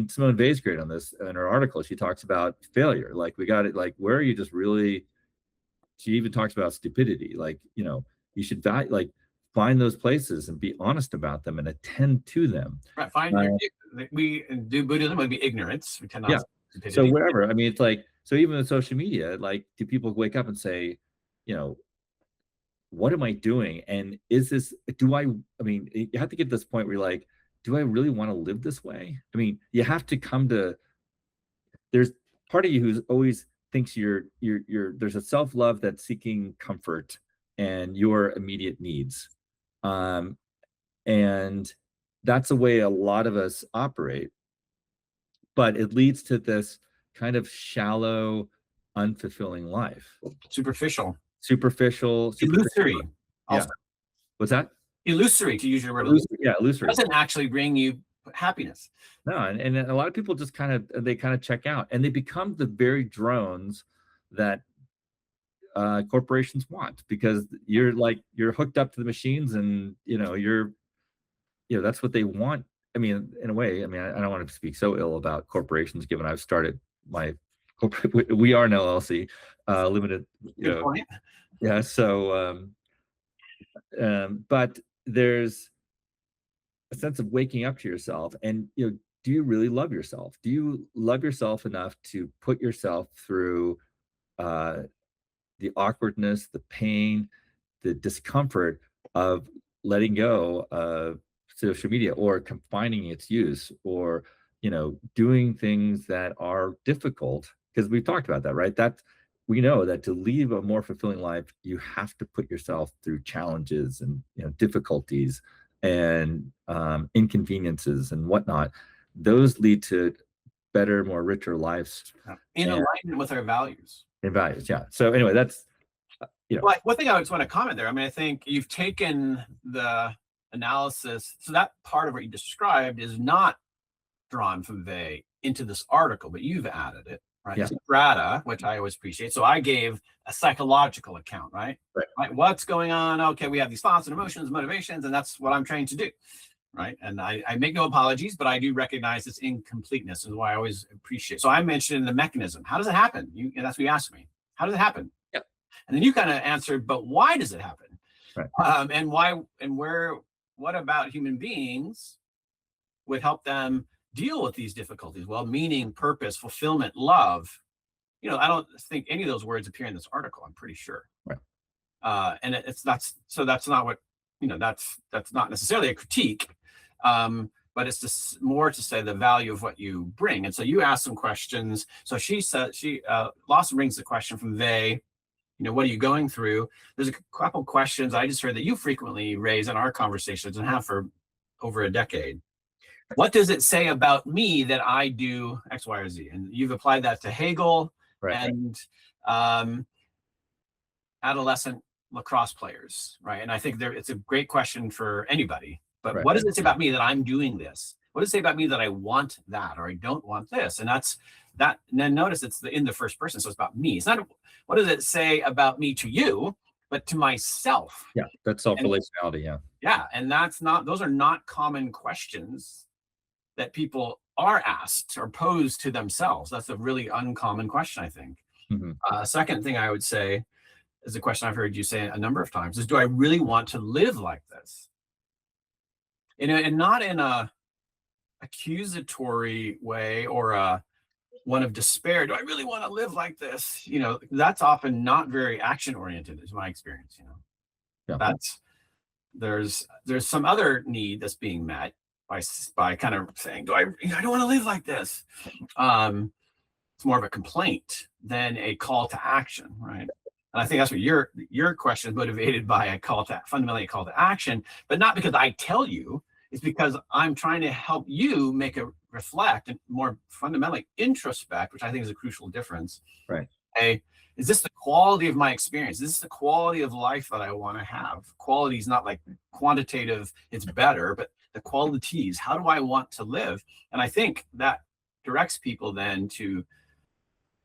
Simone Weil is great on this in her article. She talks about failure. Like, we got it. Like, where are you just really, she even talks about stupidity. Like, you should find those places and be honest about them and attend to them. Right. we do Buddhism would be ignorance. We tend not Yeah. to stupidity. So wherever, I mean, it's like, so even with social media, like, do people wake up and say, you know, what am I doing? And is this, I mean, you have to get to this point where you're like, do I really want to live this way? I mean, you have to come to, there's part of you who's always thinks there's a self-love that's seeking comfort and your immediate needs. And that's the way a lot of us operate. But it leads to this kind of shallow, unfulfilling life. Superficial. Illusory. Yeah. Also. What's that? Illusory, to use your word. Illusory. Doesn't actually bring you happiness. No, and a lot of people just kind of check out, and they become the very drones that corporations want, because you're hooked up to the machines, and that's what they want. I mean, in a way, I mean, I don't want to speak so ill about corporations, given I've started my corporate. We are an LLC, limited. Good point. Yeah. So, but there's a sense of waking up to yourself, and do you really love yourself? Do you love yourself enough to put yourself through the awkwardness, the pain, the discomfort of letting go of social media, or confining its use, or doing things that are difficult? Because we've talked about that, right? We know that to lead a more fulfilling life, you have to put yourself through challenges and difficulties and inconveniences and whatnot. Those lead to better, more richer lives in alignment with our values. And values, yeah. So anyway, that's Well, one thing I just want to comment there. I mean, I think you've taken the analysis. So that part of what you described is not drawn from Weil into this article, but you've added it, right? Yeah. Strata, which I always appreciate. So I gave a psychological account, right? Right. What's going on? Okay, we have these thoughts and emotions, motivations, and that's what I'm trying to do. Right. And I make no apologies, but I do recognize its incompleteness, is why I always appreciate. So I mentioned the mechanism. How does it happen? And that's what you asked me. How does it happen? Yeah. And then you kind of answered, but why does it happen? Right. And why and where, what about human beings would help them deal with these difficulties? Well, meaning, purpose, fulfillment, love. I don't think any of those words appear in this article, I'm pretty sure. Right. And that's not what, that's not necessarily a critique. But it's just more to say the value of what you bring. And so you asked some questions. So Lawson brings the question from they, what are you going through? There's a couple questions I just heard that you frequently raise in our conversations and have for over a decade. What does it say about me that I do X, Y, or Z? And you've applied that to Hegel, right, and adolescent lacrosse players, right? And I think it's a great question for anybody. But right, what does it say about me that I'm doing this? What does it say about me that I want that, or I don't want this? And that's that. And then notice it's in the first person, so it's about me. It's not what does it say about me to you, but to myself. Yeah, that's self-relationality. Yeah. Yeah, and those are not common questions that people are asked or posed to themselves. That's a really uncommon question, I think. Mm-hmm. Second thing I would say is a question I've heard you say a number of times is, do I really want to live like this? And not in a accusatory way or one of despair. Do I really want to live like this? That's often not very action oriented, is my experience. Yeah. There's some other need that's being met by kind of saying, I don't want to live like this. It's more of a complaint than a call to action, right? And I think that's what your question is motivated by, fundamentally a call to action, but not because I tell you. It's because I'm trying to help you reflect and more fundamentally introspect, which I think is a crucial difference. Right. Is this the quality of my experience? Is this the quality of life that I want to have? Quality is not like quantitative, it's better, but the qualities. How do I want to live? And I think that directs people then to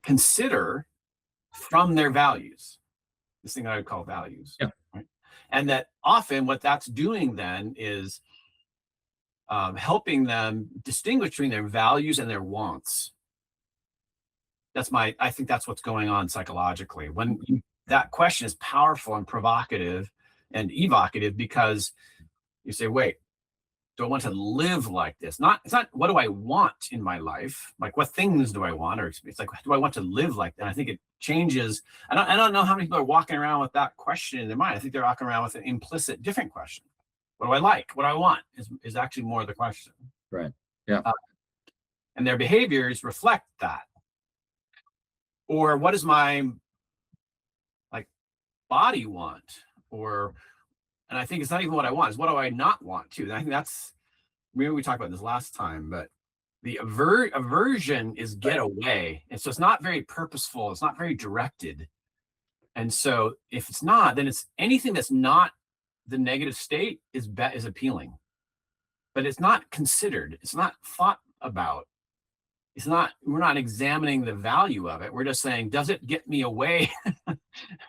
consider from their values, this thing that I would call values. Yeah. Right? And that often what that's doing then is helping them distinguish between their values and their wants. I think that's what's going on psychologically. That question is powerful and provocative and evocative, because you say, wait, do I want to live like this? It's not what do I want in my life? Like what things do I want? Or it's like, do I want to live like that? And I think it changes. I don't know how many people are walking around with that question in their mind. I think they're walking around with an implicit different question. What do I like? What do I want is actually more the question. Right. Yeah. And their behaviors reflect that. Or what does my like body want? And I think it's not even what I want, it's what do I not want to? And I think that's, maybe we talked about this last time, but the aversion is get away. And so it's not very purposeful, it's not very directed. And so if it's not, then it's anything that's not the negative state is appealing. But it's not considered, it's not thought about. We're not examining the value of it. We're just saying, does it get me away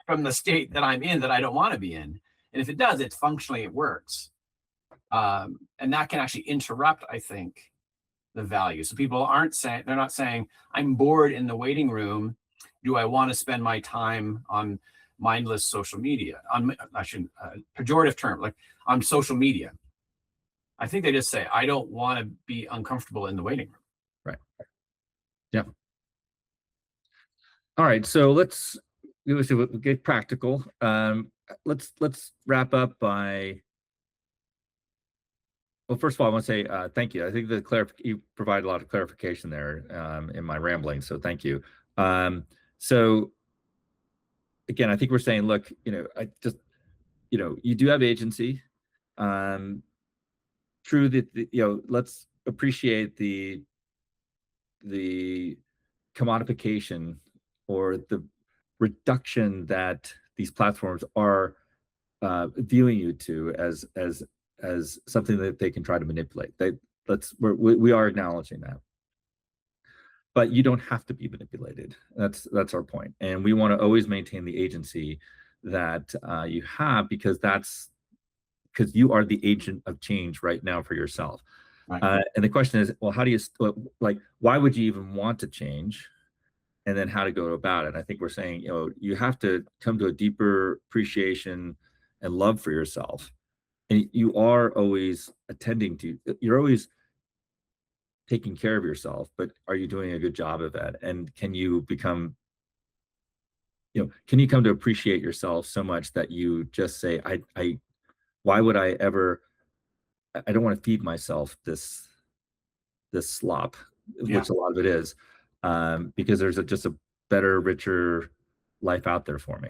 from the state that I'm in that I don't want to be in? And if it does, it works. And that can actually interrupt, I think, the value. So people they're not saying, I'm bored in the waiting room. Do I want to spend my time on mindless social media? Pejorative term, like on social media. I think they just say, I don't want to be uncomfortable in the waiting room. Right. Yeah. All right. So let's get practical. Let's wrap up by. Well, first of all, I want to say thank you. I think you provided a lot of clarification there in my rambling. So thank you. So again, I think we're saying, look, you do have agency. True that let's appreciate the commodification or the reduction that these platforms are viewing you to as something that they can try to manipulate. We are acknowledging that, but you don't have to be manipulated. That's our point, and we want to always maintain the agency that you have, because you are the agent of change right now for yourself. Right. And the question is, well, how do you why would you even want to change? And then how to go about it. I think we're saying, you have to come to a deeper appreciation and love for yourself. And you are always you're always taking care of yourself, but are you doing a good job of that? And can you come to appreciate yourself so much that you just say, why would I ever, I don't want to feed myself this slop, which a lot of it is, because there's just a better, richer life out there for me.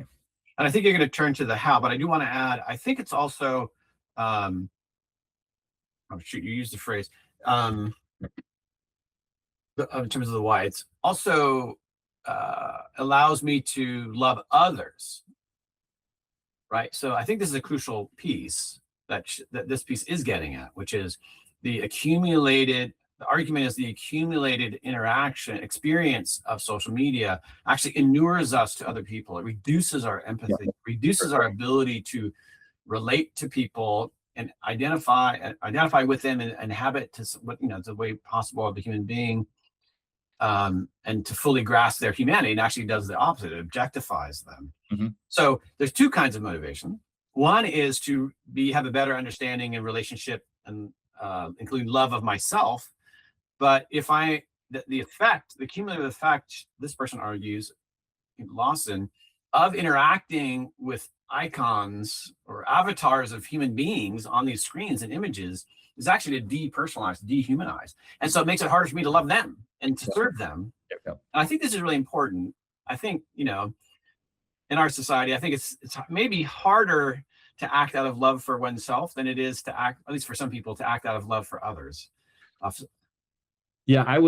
And I think you're going to turn to the how, but I do want to add, I think it's also, you used the phrase, in terms of the why, it's also allows me to love others, right? So I think this is a crucial piece that this piece is getting at, which is the argument is the accumulated experience of social media actually inures us to other people. It reduces our empathy, reduces our ability to relate to people and identify with them and inhabit the way possible of the human being, and to fully grasp their humanity. And actually does the opposite. It objectifies them. Mm-hmm. So there's two kinds of motivation. One is to have a better understanding and relationship, and including love of myself. But if the cumulative effect, this person argues, Lawson, of interacting with icons or avatars of human beings on these screens and images is actually to depersonalize, dehumanize. And so it makes it harder for me to love them and to serve them. And I think this is really important. I think, in our society, I think it's maybe harder to act out of love for oneself than it is to act, at least for some people, to act out of love for others. Yeah,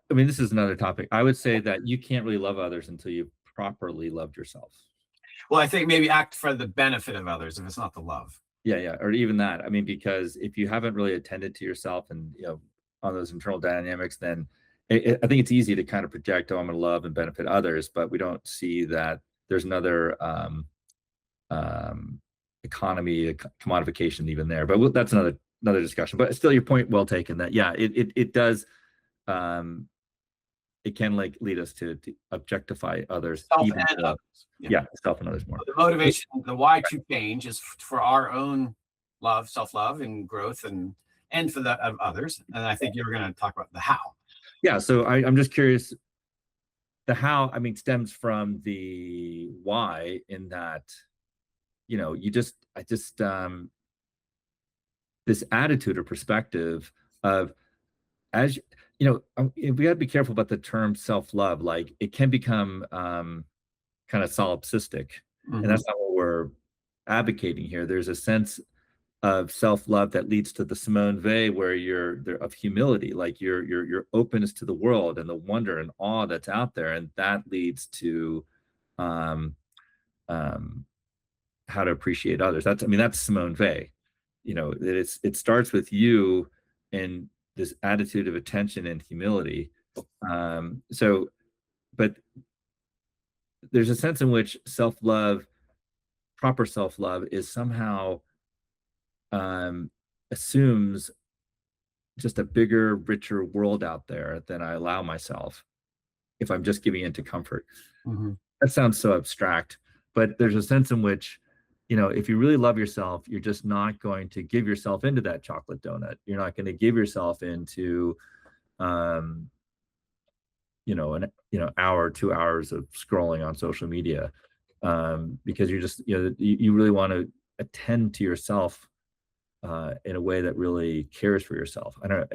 this is another topic. I would say that you can't really love others until you've properly loved yourself. Well, I think maybe act for the benefit of others if it's not the love. Yeah. Or even that. Because if you haven't really attended to yourself and, on those internal dynamics, then I think it's easy to kind of project, I'm going to love and benefit others, but we don't see that there's another economy, commodification even there. But that's another discussion. But still, your point well taken that, it does. It can lead us to objectify others. Self and others. Self and others more. So the motivation, the why to change is for our own love, self-love and growth and and for the of others. And I think you were going to talk about the how. Yeah. So I'm just curious. The how, I mean, stems from the why, in that, this attitude or perspective of, as we got to be careful about the term self-love. Like, it can become kind of solipsistic, and that's not what we're advocating here. There's a sense of self-love that leads to the Simone Weil, where you're there, of humility, like your openness to the world and the wonder and awe that's out there, and that leads to um, um, how to appreciate others. That's Simone Weil. It starts with you and this attitude of attention and humility. But there's a sense in which self-love, proper self-love, is somehow assumes just a bigger, richer world out there than I allow myself if I'm just giving into comfort. That sounds so abstract, but there's a sense in which, if you really love yourself, you're just not going to give yourself into that chocolate donut. You're not going to give yourself into, an hour, 2 hours of scrolling on social media, because you're just, you really want to attend to yourself in a way that really cares for yourself. I don't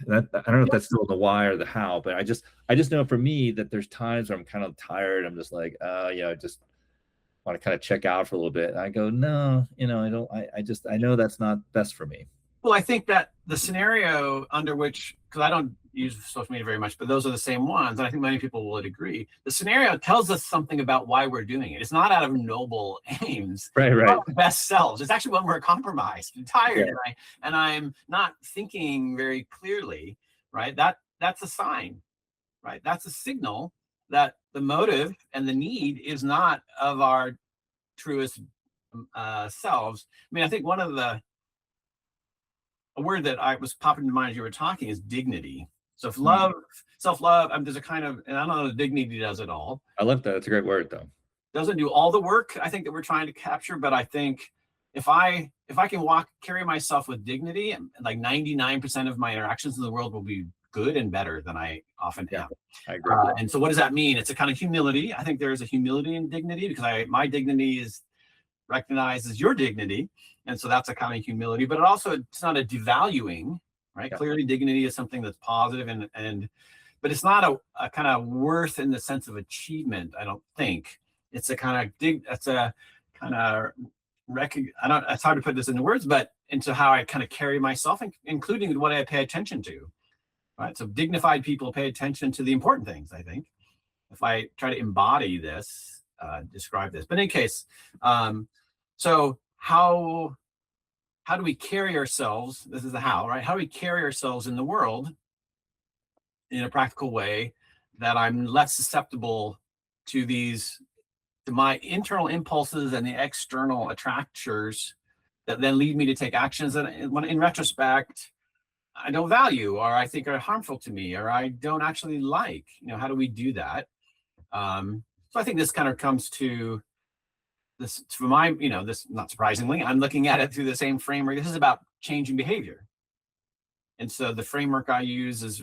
know if that's still the why or the how, but I just know for me that there's times where I'm kind of tired. I'm just like, I just want to kind of check out for a little bit. And I go, no, I don't. I know that's not best for me. Well, I think that the scenario under which, because I don't use social media very much, but those are the same ones, and I think many people would agree. The scenario tells us something about why we're doing it. It's not out of noble aims, right? Not our best selves. It's actually when we're compromised and tired, right? And I'm not thinking very clearly, right? That's a sign, right? That's a signal that the motive and the need is not of our truest selves. I mean, I think a word that I was popping into mind as you were talking is dignity. So if self-love, there's a kind of, and I don't know if dignity does it all. I love that. It's a great word, though. Doesn't do all the work, I think, that we're trying to capture. But I think if I can carry myself with dignity, like 99% of my interactions in the world will be good and better than I often am. I agree. And so what does that mean? It's a kind of humility. I think there's a humility in dignity, because my dignity recognizes your dignity. And so that's a kind of humility, but it's not a devaluing, right? Yeah. Clearly dignity is something that's positive but it's not a kind of worth in the sense of achievement, I don't think. It's a kind of it's hard to put this into words, but into how I kind of carry myself, including what I pay attention to, right? So dignified people pay attention to the important things, I think. If I try to embody this, describe this, but in any case, so how do we carry ourselves? This is the how, right? How do we carry ourselves in the world in a practical way that I'm less susceptible to my internal impulses and the external attractors that then lead me to take actions that, when in retrospect, I don't value, or I think are harmful to me, or I don't actually like? How do we do that? So I think this kind of comes to this, for this, not surprisingly, I'm looking at it through the same framework. This is about changing behavior. And so the framework I use is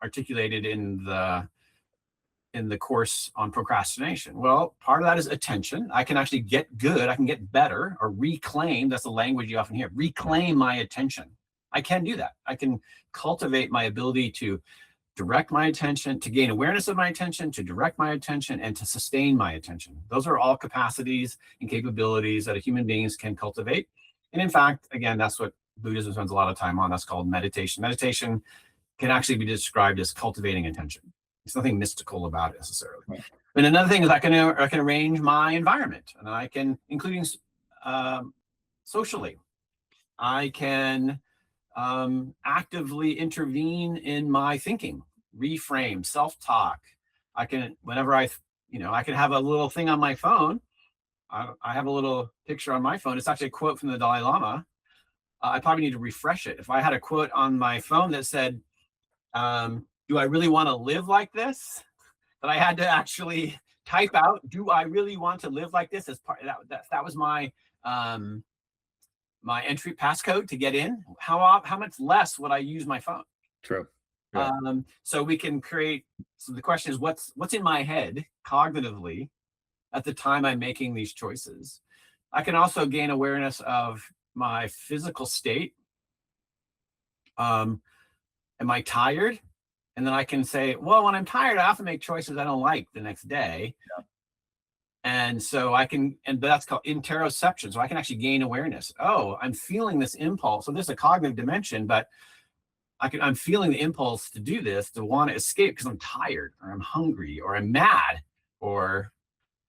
articulated in the course on procrastination. Well, part of that is attention. I can actually get good. I can get better, or reclaim. That's the language you often hear. Reclaim my attention. I can do that. I can cultivate my ability to direct my attention, to gain awareness of my attention, to direct my attention, and to sustain my attention. Those are all capacities and capabilities that human beings can cultivate. And in fact, again, that's what Buddhism spends a lot of time on. That's called meditation. Meditation can actually be described as cultivating attention. There's nothing mystical about it necessarily. Right. And another thing is I can arrange my environment, and I can, including socially, I can actively intervene in my thinking, reframe, self-talk. I can, whenever I can have a little thing on my phone. I have a little picture on my phone. It's actually a quote from the Dalai Lama. I probably need to refresh it. If I had a quote on my phone that said, do I really want to live like this? That I had to actually type out, do I really want to live like this? As part that was my my entry passcode to get in, how much less would I use my phone? True. Yeah. So we can create. So the question is, what's in my head cognitively at the time I'm making these choices? I can also gain awareness of my physical state. Am I tired? And then I can say, well, when I'm tired, I often make choices I don't like the next day. Yeah. And so I can, but that's called interoception. So I can actually gain awareness. Oh, I'm feeling this impulse. So there's a cognitive dimension, but I'm feeling the impulse to do this, to want to escape because I'm tired or I'm hungry or I'm mad or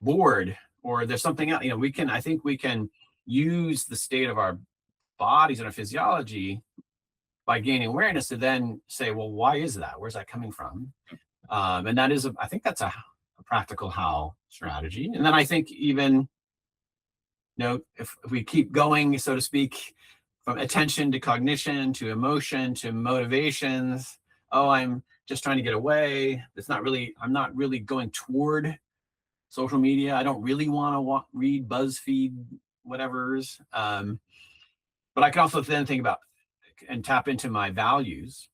bored or there's something else. I think we can use the state of our bodies and our physiology by gaining awareness to then say, well, why is that? Where's that coming from? And that is, I think that's a practical how strategy. And then I think even, if we keep going, so to speak, from attention to cognition to emotion to motivations. Oh, I'm just trying to get away. I'm not really going toward social media. I don't really want to read BuzzFeed, whatever's. But I can also then think about and tap into my values.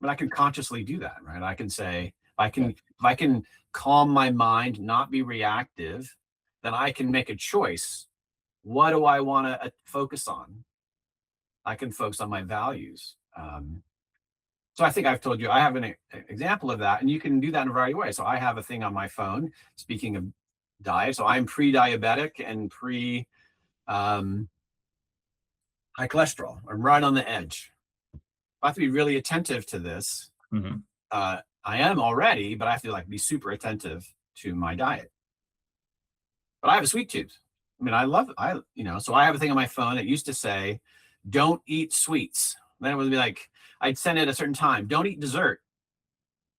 But I can consciously do that, right? I can say, if I can calm my mind, not be reactive, then I can make a choice. What do I want to focus on? I can focus on my values. So I think I've told you, I have an example of that, and you can do that in a variety of ways. So I have a thing on my phone, speaking of diet. So I'm pre-diabetic and high cholesterol. I'm right on the edge. I have to be really attentive to this. Mm-hmm. I am already, but I have to be super attentive to my diet. But I have a sweet tooth. I mean, so I have a thing on my phone that used to say, don't eat sweets. Then it would be like, I'd send it at a certain time. Don't eat dessert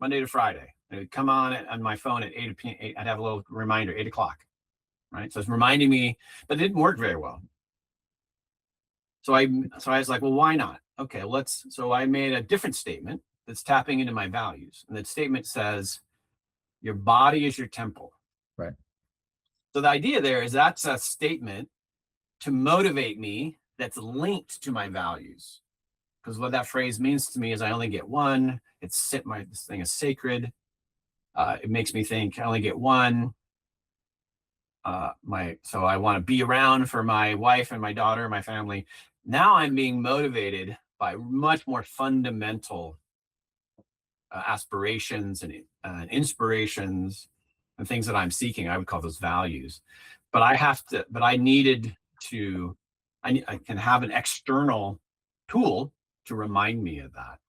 Monday to Friday. It would come on my phone at 8 p.m. I'd have a little reminder, 8 o'clock. Right. So it's reminding me, but it didn't work very well. So I was like, well, why not? Okay, so I made a different statement that's tapping into my values. And that statement says, your body is your temple. Right. So the idea there is that's a statement to motivate me that's linked to my values. Because what that phrase means to me is I only get one. This thing is sacred. It makes me think I only get one. So I want to be around for my wife and my daughter, my family. Now I'm being motivated by much more fundamental aspirations and inspirations and things that I'm seeking. I would call those values. But I can have an external tool to remind me of that,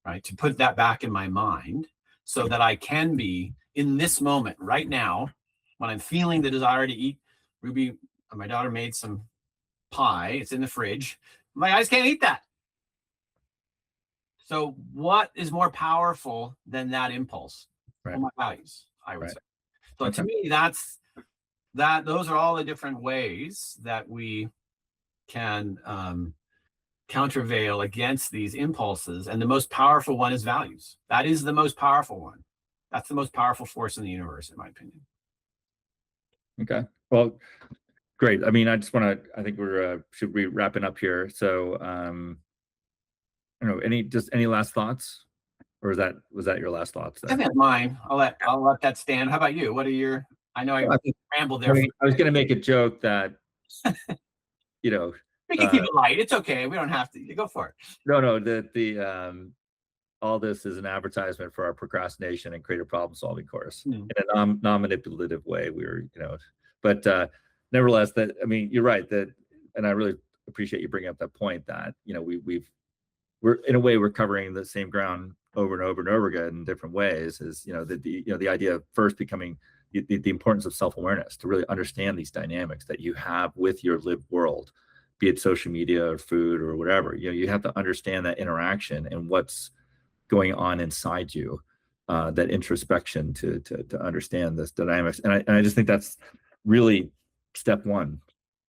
right? To put that back in my mind so that I can be in this moment right now when I'm feeling the desire to eat. Ruby, my daughter, made some pie. It's in the fridge. My eyes can't eat that. So what is more powerful than that impulse? Right. Well, my values, I would Right. say. So to me, those are all the different ways that we can countervail against these impulses. And the most powerful one is values. That is the most powerful one. That's the most powerful force in the universe, in my opinion. Okay. Well, great. I mean, I think should be wrapping up here. So, I don't know, any last thoughts, or was that your last thoughts? I think that's mine. I'll let that stand. How about you? What are your? I know I rambled there. I was going to make a joke that, we can keep it light. It's okay. We don't have to. Go for it. No. The all this is an advertisement for our procrastination and creative problem solving course in a non-manipulative way. But nevertheless, you're right and I really appreciate you bringing up that point that we're in a way we're covering the same ground over and over and over again in different ways. Is the idea of first becoming the importance of self-awareness to really understand these dynamics that you have with your lived world, be it social media or food or whatever. You have to understand that interaction and what's going on inside you, that introspection to understand this dynamics. And I just think that's really step one.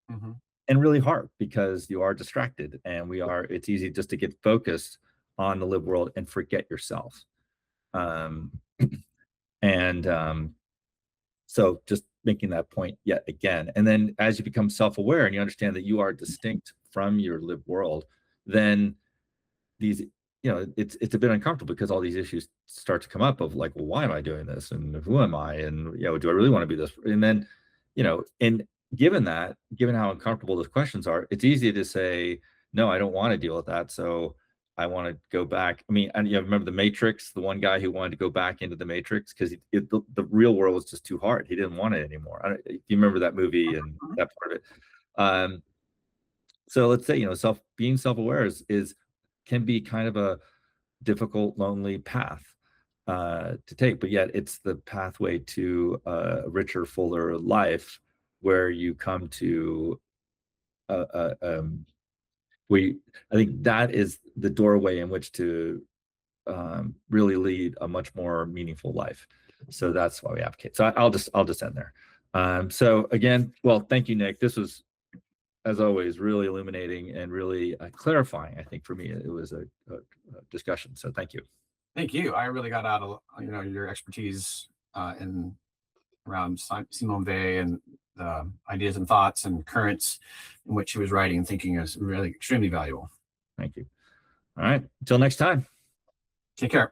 Mm-hmm. And really hard because you are distracted and it's easy just to get focused on the lived world and forget yourself. So just making that point yet again. And then as you become self-aware and you understand that you are distinct from your lived world, then these, it's a bit uncomfortable because all these issues start to come up of like, well, why am I doing this? And who am I? And, do I really want to be this? And then, and given how uncomfortable those questions are, it's easy to say, no, I don't want to deal with that. So I want to go back. I mean, and you remember the Matrix, the one guy who wanted to go back into the Matrix because the real world was just too hard. He didn't want it anymore. You remember that movie and that part of it. So let's say, being self-aware can be kind of a difficult, lonely path to take, but yet it's the pathway to a richer, fuller life where you come to I think that is the doorway in which to really lead a much more meaningful life. So that's why we advocate. So I'll just end there. So again, well, thank you, Nick. This was, as always, really illuminating and really clarifying. I think for me, it was a discussion. So thank you. Thank you. I really got out of your expertise around Simone Weil and the ideas and thoughts and currents in which she was writing and thinking is really extremely valuable. Thank you. All right. Until next time. Take care.